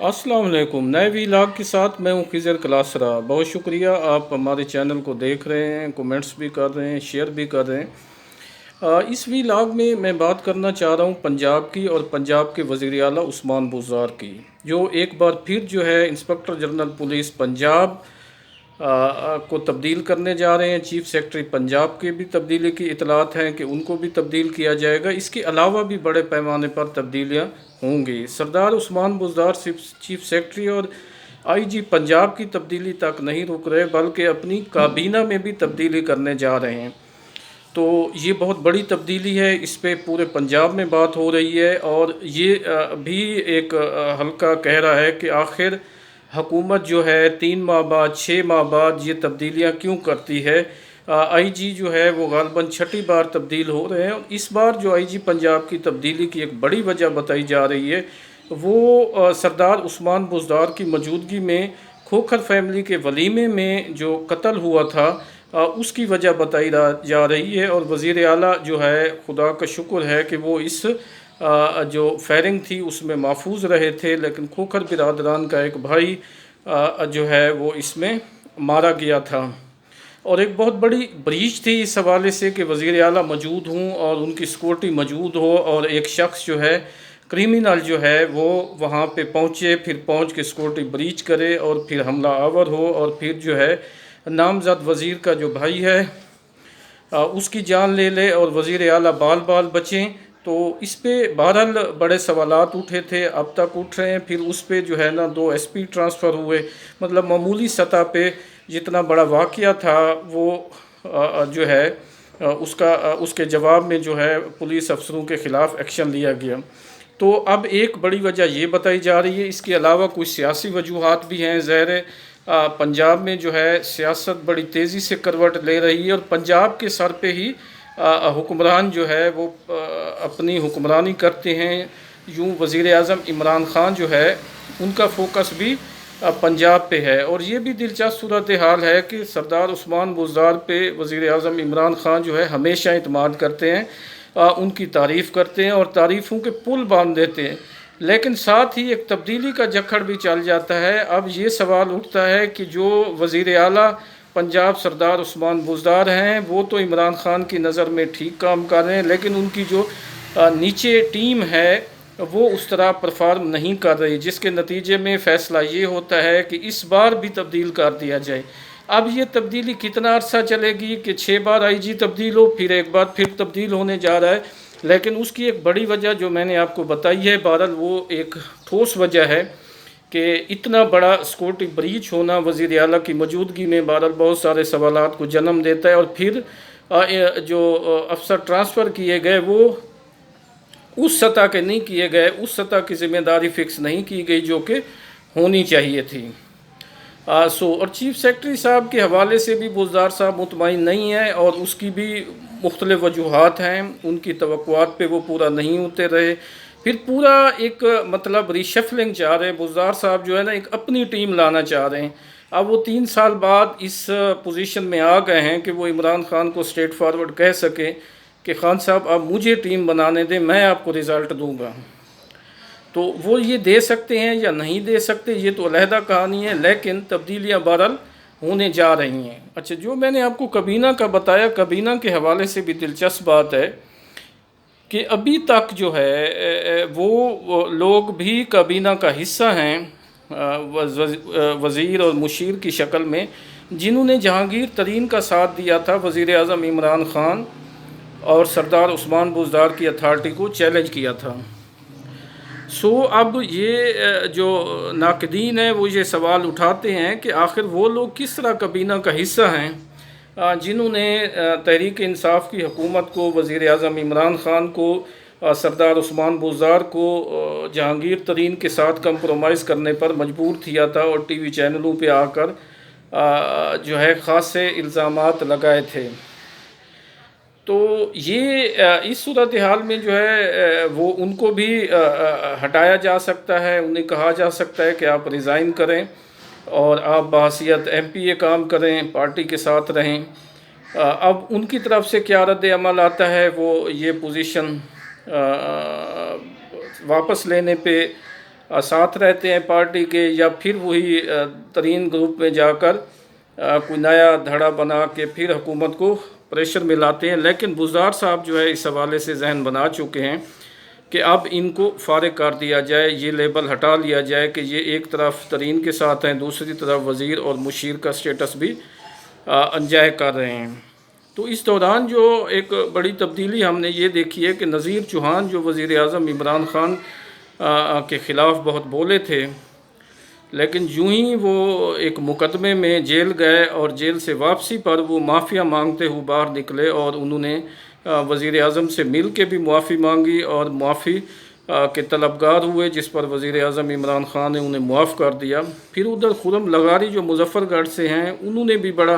अस्सलाम वालेकुम। नए वीलॉग के साथ मैं हूँ खिज़र कलासरा। बहुत शुक्रिया, आप हमारे चैनल को देख रहे हैं, कमेंट्स भी कर रहे हैं, शेयर भी कर रहे हैं। इस वीलॉग में मैं बात करना चाह रहा हूँ पंजाब की और पंजाब के वज़ीर आला उस्मान बुज़दार की, जो एक बार फिर जो है इंस्पेक्टर जनरल पुलिस पंजाब को तब्दील करने जा रहे हैं। चीफ सेक्रेटरी पंजाब के भी तब्दीली की इतलात हैं कि उनको भी तब्दील किया जाएगा। इसके अलावा भी बड़े पैमाने पर तब्दीलियाँ होंगी। सरदार उस्मान बुज़दार सिर्फ चीफ सेक्रेटरी और आईजी पंजाब की तब्दीली तक नहीं रुक रहे, बल्कि अपनी काबीना में भी तब्दीली करने जा रहे हैं। तो ये बहुत बड़ी तब्दीली है, इस पे पूरे पंजाब में बात हो रही है। और ये भी एक हल्का कह रहा है कि आखिर हुकूमत जो है 3 माह बाद 6 माह बाद ये तब्दीलियाँ क्यों करती है। आईजी जो है वो गालबन छठी बार तब्दील हो रहे हैं, और इस बार जो आईजी पंजाब की तब्दीली की एक बड़ी वजह बताई जा रही है वो सरदार उस्मान बुज़दार की मौजूदगी में खोखर फैमिली के वलीमे में जो कत्ल हुआ था उसकी वजह बताई जा रही है। और वज़ीर आला जो है, खुदा का शुक्र है कि वो इस जो फायरिंग थी उसमें महफूज रहे थे, लेकिन खोखर बिरादरान का एक भाई जो है वो इसमें मारा गया था। और एक बहुत बड़ी ब्रीच थी इस हवाले से कि वज़ीर आला मौजूद हों और उनकी सिक्योरिटी मौजूद हो, और एक शख्स जो है क्रिमिनल जो है वो वहाँ पे पहुँचे, फिर पहुँच के सिक्योरिटी ब्रीच करे और फिर हमला आवर हो, और फिर जो है नामज़द वज़ीर का जो भाई है उसकी जान ले ले और वज़ीर आला बाल बाल बचें। तो इस पे बहरहाल बड़े सवालात उठे थे, अब तक उठ रहे हैं। फिर उस पे जो है ना 2 एसपी ट्रांसफ़र हुए, मतलब मामूली सतह पे जितना बड़ा वाक़या था वो जो है उसके जवाब में जो है पुलिस अफसरों के ख़िलाफ़ एक्शन लिया गया। तो अब एक बड़ी वजह ये बताई जा रही है, इसके अलावा कुछ सियासी वजूहात भी हैं। ज़ाहिर है पंजाब में जो है सियासत बड़ी तेज़ी से करवट ले रही है, और पंजाब के सर पे ही हुक्मरान जो है वो अपनी हुक्मरानी करते हैं। यूँ वज़ीर आज़म इमरान ख़ान जो है उनका फ़ोकस भी पंजाब पे है। और ये भी दिलचस्प सूरत हाल है कि सरदार उस्मान बुज़दार पे वज़ीर आज़म इमरान ख़ान जो है हमेशा इत्मीनान करते हैं, उनकी तारीफ़ करते हैं और तारीफ़ों के पुल बांध देते हैं। लेकिन साथ ही एक तब्दीली का जखड़ भी चल जाता है। अब ये सवाल उठता है कि जो वज़ीर आला पंजाब सरदार उस्मान बुज़दार हैं वो तो इमरान ख़ान की नज़र में ठीक काम कर रहे हैं, लेकिन उनकी जो नीचे टीम है वो उस तरह परफॉर्म नहीं कर रही, जिसके नतीजे में फ़ैसला ये होता है कि इस बार भी तब्दील कर दिया जाए। अब ये तब्दीली कितना अरसा चलेगी कि 6 बार आईजी तब्दील हो, फिर एक बार फिर तब्दील होने जा रहा है। लेकिन उसकी एक बड़ी वजह जो मैंने आपको बताई है, बहरहाल वो एक ठोस वजह है कि इतना बड़ा सिक्योरिटी ब्रीच होना वज़ीर आला की मौजूदगी में बहरहाल बहुत सारे सवालात को जन्म देता है। और फिर जो अफसर ट्रांसफ़र किए गए वो उस सतह के नहीं किए गए, उस सतह की ज़िम्मेदारी फ़िक्स नहीं की गई जो कि होनी चाहिए थी। और चीफ सेक्रेटरी साहब के हवाले से भी बुज़दार साहब मुतमईन नहीं है, और उसकी भी मुख्तलिफ़ वजूहात हैं। उनकी तवक्कुआत पे वो पूरा नहीं उतर रहे। फिर पूरा एक मतलब रीशफलिंग चाह रहे हैं बुज़दार साहब, जो है ना एक अपनी टीम लाना चाह रहे हैं। अब वो 3 साल बाद इस पोजीशन में आ गए हैं कि वो इमरान ख़ान को स्ट्रेट फॉरवर्ड कह सकें कि ख़ान साहब आप मुझे टीम बनाने दें, मैं आपको रिज़ल्ट दूँगा। तो वो ये दे सकते हैं या नहीं दे सकते ये तो अलहदा कहानी है, लेकिन तब्दीलियाँ बहरहाल होने जा रही हैं। अच्छा, जो मैंने आपको काबीना का बताया, काबीना के हवाले से भी दिलचस्प बात है कि अभी तक जो है वो लोग भी काबीना का हिस्सा हैं वज़ीर और मुशीर की शक्ल में, जिन्होंने जहांगीर तरीन का साथ दिया था वज़ीर आज़म इमरान ख़ान और सरदार उस्मान बुज़दार की अथॉरिटी को चैलेंज किया था। अब ये जो नाक़दीन है वो ये सवाल उठाते हैं कि आखिर वो लोग किस तरह काबीना का हिस्सा हैं जिन्होंने तहरीक इंसाफ की हुकूमत को, वज़ीर आज़म इमरान ख़ान को, सरदार उस्मान बुज़दार को जहांगीर तरीन के साथ कंप्रोमाइज़ करने पर मजबूर किया था और टीवी चैनलों पे आकर जो है ख़ासे इल्ज़ामात लगाए थे। तो ये इस सूरत हाल में जो है वो उनको भी हटाया जा सकता है। उन्हें कहा जा सकता है कि आप रिज़ाइन करें और आप बहैसियत MPA काम करें, पार्टी के साथ रहें। अब उनकी तरफ से क्या रद्द अमल आता है, वो ये पोजीशन वापस लेने पे साथ रहते हैं पार्टी के, या फिर वही तरीन ग्रुप में जाकर कोई नया धड़ा बना के फिर हुकूमत को प्रेशर में लाते हैं। लेकिन बुज़दार साहब जो है इस हवाले से जहन बना चुके हैं कि अब इनको फारिग कर दिया जाए, ये लेबल हटा लिया जाए कि ये एक तरफ तरीन के साथ हैं, दूसरी तरफ वज़ीर और मुशीर का स्टेटस भी एंजॉय कर रहे हैं। तो इस दौरान जो एक बड़ी तब्दीली हमने ये देखी है कि नज़ीर चौहान जो वज़ीर आज़म इमरान ख़ान के ख़िलाफ़ बहुत बोले थे, लेकिन यूं ही वो एक मुकदमे में जेल गए और जेल से वापसी पर वो माफ़िया मांगते हुए बाहर निकले और उन्होंने वज़ीर आज़म से मिल के भी मुआफ़ी मांगी और मुआफ़ी के तलबगार हुए, जिस पर वज़ीर आज़म इमरान ख़ान ने उन्हें मुआफ़ कर दिया। फिर उधर खुर्रम लगारी जो मुज़फ़्फ़रगढ़ से हैं, उन्होंने भी बड़ा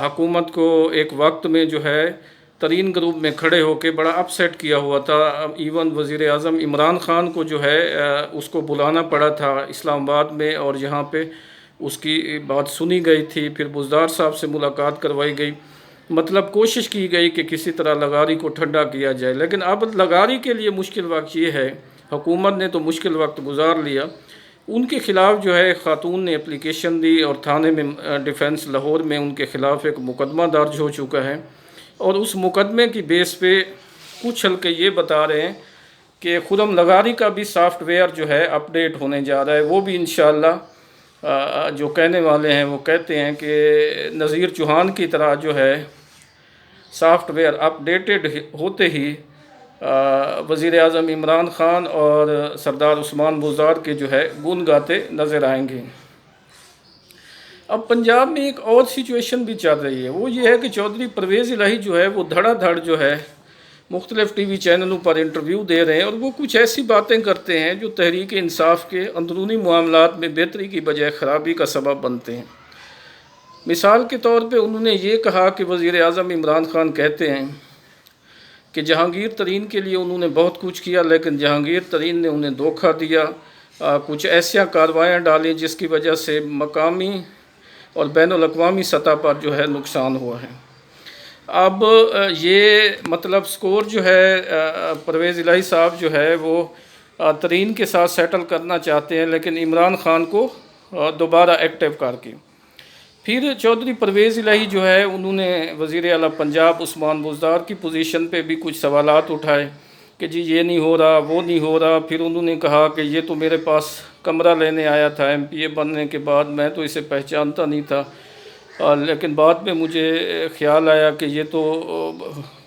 हुकूमत को एक वक्त में जो है तरीन ग्रुप में खड़े होकर बड़ा अपसेट किया हुआ था। इवन वज़ीर आज़म इमरान ख़ान को जो है उसको बुलाना पड़ा था इस्लामाबाद में, और यहाँ पे उसकी बात सुनी गई थी। फिर बुज़दार साहब से मुलाकात करवाई गई, मतलब कोशिश की गई कि किसी तरह लगारी को ठंडा किया जाए। लेकिन अब लगारी के लिए मुश्किल वक्त ये है, हुकूमत ने तो मुश्किल वक्त गुजार लिया, उनके ख़िलाफ़ जो है ख़ातून ने एप्लीकेशन दी और थाने में डिफेंस लाहौर में उनके ख़िलाफ़ एक मुकदमा दर्ज हो चुका है। और उस मुकदमे की बेस पे कुछ हल्के ये बता रहे हैं कि खुर्रम लगारी का भी सॉफ्टवेयर जो है अपडेट होने जा रहा है। वो भी इंशाअल्लाह जो कहने वाले हैं वो कहते हैं कि नज़ीर चौहान की तरह जो है सॉफ्टवेयर अपडेटेड होते ही वज़ीर आज़म इमरान ख़ान और सरदार उस्मान बुज़दार के जो है गुण गाते नज़र आएंगे। अब पंजाब में एक और सिचुएशन भी चल रही है, वो ये है कि चौधरी परवेज़ इलाही जो है वो धड़ाधड़ जो है मुख्तलिफ़ टीवी चैनलों पर इंटरव्यू दे रहे हैं और वो कुछ ऐसी बातें करते हैं जो तहरीक इंसाफ के अंदरूनी मामलात में बेहतरी की बजाय ख़राबी का सबब बनते हैं। मिसाल के तौर पे उन्होंने ये कहा कि वज़ीर आज़म इमरान ख़ान कहते हैं कि जहांगीर तरीन के लिए उन्होंने बहुत कुछ किया, लेकिन जहांगीर तरीन ने उन्हें धोखा दिया, कुछ ऐसी कार्रवाइयाँ डाली जिसकी वजह से मकामी और बैनुल अक़वामी सतह पर जो है नुकसान हुआ है। अब ये मतलब स्कोर जो है परवेज़ इलाही साहब जो है वो तरीन के साथ सेटल करना चाहते हैं, लेकिन इमरान ख़ान को दोबारा एक्टिव करके। फिर चौधरी परवेज़ इलाही जो है उन्होंने वज़ीर आला पंजाब उस्मान बुज़दार की पोजीशन पे भी कुछ सवालात उठाए कि जी ये नहीं हो रहा, वो नहीं हो रहा। फिर उन्होंने कहा कि ये तो मेरे पास कमरा लेने आया था MPA बनने के बाद, मैं तो इसे पहचानता नहीं था, लेकिन बाद में मुझे ख़्याल आया कि ये तो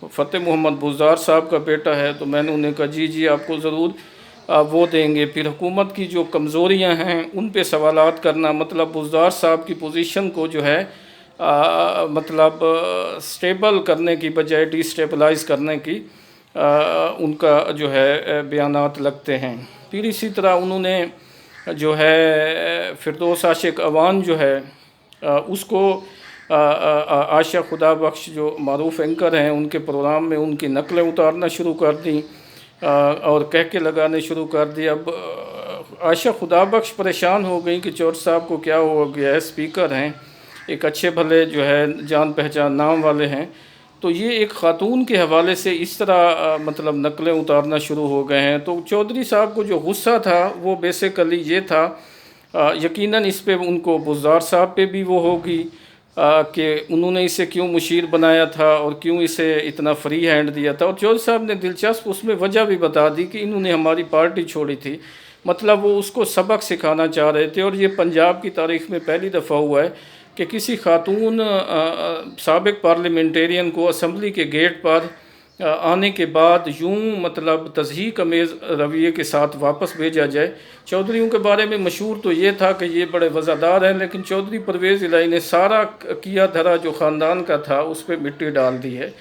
फ़तेह मोहम्मद बुज़दार साहब का बेटा है, तो मैंने उन्हें कहा जी आपको ज़रूर वो देंगे। फिर हुकूमत की जो कमज़ोरियां हैं उन पे सवालात करना, मतलब बुज़दार साहब की पोजीशन को जो है मतलब स्टेबल करने की बजाय डिस्टेबलाइज़ करने की उनका जो है बयानात लगते हैं। फिर इसी तरह उन्होंने जो है फिरदौस आशिक अवान जो है उसको आशा खुदा बख्श जो मारूफ एंकर हैं उनके प्रोग्राम में उनकी नकलें उतारना शुरू कर दी और कह के लगाने शुरू कर दी। अब आशा खुदा बख्श परेशान हो गई कि चौधरी साहब को क्या हो गया है, स्पीकर हैं, एक अच्छे भले जो है जान पहचान नाम वाले हैं, तो ये एक ख़ातून के हवाले से इस तरह मतलब नकलें उतारना शुरू हो गए हैं। तो चौधरी साहब को जो गुस्सा था वो बेसिकली ये था, यकीनन इस पे उनको बुज़दार साहब पे भी वो होगी कि उन्होंने इसे क्यों मुशीर बनाया था और क्यों इसे इतना फ्री हैंड दिया था। और चौधरी साहब ने दिलचस्प उसमें वजह भी बता दी कि इन्होंने हमारी पार्टी छोड़ी थी, मतलब वो उसको सबक सिखाना चाह रहे थे। और ये पंजाब की तारीख़ में पहली दफ़ा हुआ है कि किसी खातून साबिक पार्लियामेंटेरियन को असम्बली के गेट पर आने के बाद यूं मतलब तज़हीक अमेज़ रवैये के साथ वापस भेजा जाए। चौधरीयों के बारे में मशहूर तो ये था कि ये बड़े वज़ादार हैं, लेकिन चौधरी परवेज़ इलाही ने सारा किया धरा जो ख़ानदान का था उस पर मिट्टी डाल दी है।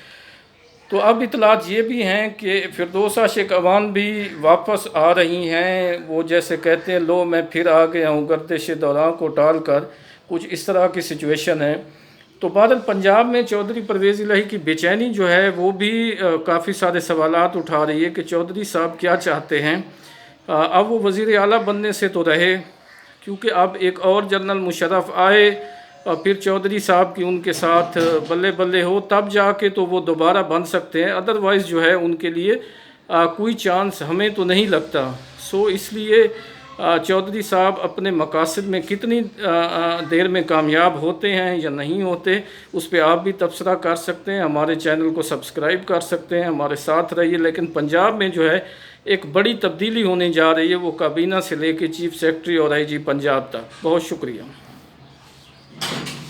तो अब इतलात ये भी हैं कि फिरदौस आशिक अवान भी वापस आ रही हैं। वो जैसे कहते हैं लो मैं फिर आ गया हूँ गर्दिश दौरान को टाल कर, कुछ इस तरह की सिचुएशन है। तो बहरहाल पंजाब में चौधरी परवेज़ इलाही की बेचैनी जो है वो भी काफ़ी सारे सवालात उठा रही है कि चौधरी साहब क्या चाहते हैं। अब वो वज़ीर आला बनने से तो रहे, क्योंकि अब एक और जनरल मुशर्रफ आए और फिर चौधरी साहब की उनके साथ बल्ले बल्ले हो तब जाके तो वो दोबारा बन सकते हैं, अदरवाइज़ जो है उनके लिए कोई चांस हमें तो नहीं लगता। سو اس لیے چودھری صاحب اپنے مقاصد میں کتنی دیر میں کامیاب ہوتے ہیں یا نہیں ہوتے، اس پہ آپ بھی تبصرہ کر سکتے ہیں، ہمارے چینل کو سبسکرائب کر سکتے ہیں، ہمارے ساتھ رہیے۔ لیکن پنجاب میں جو ہے ایک بڑی تبدیلی ہونے جا رہی ہے، وہ کابینہ سے لے کے چیف سیکرٹری اور آئی جی پنجاب تک۔ بہت شکریہ۔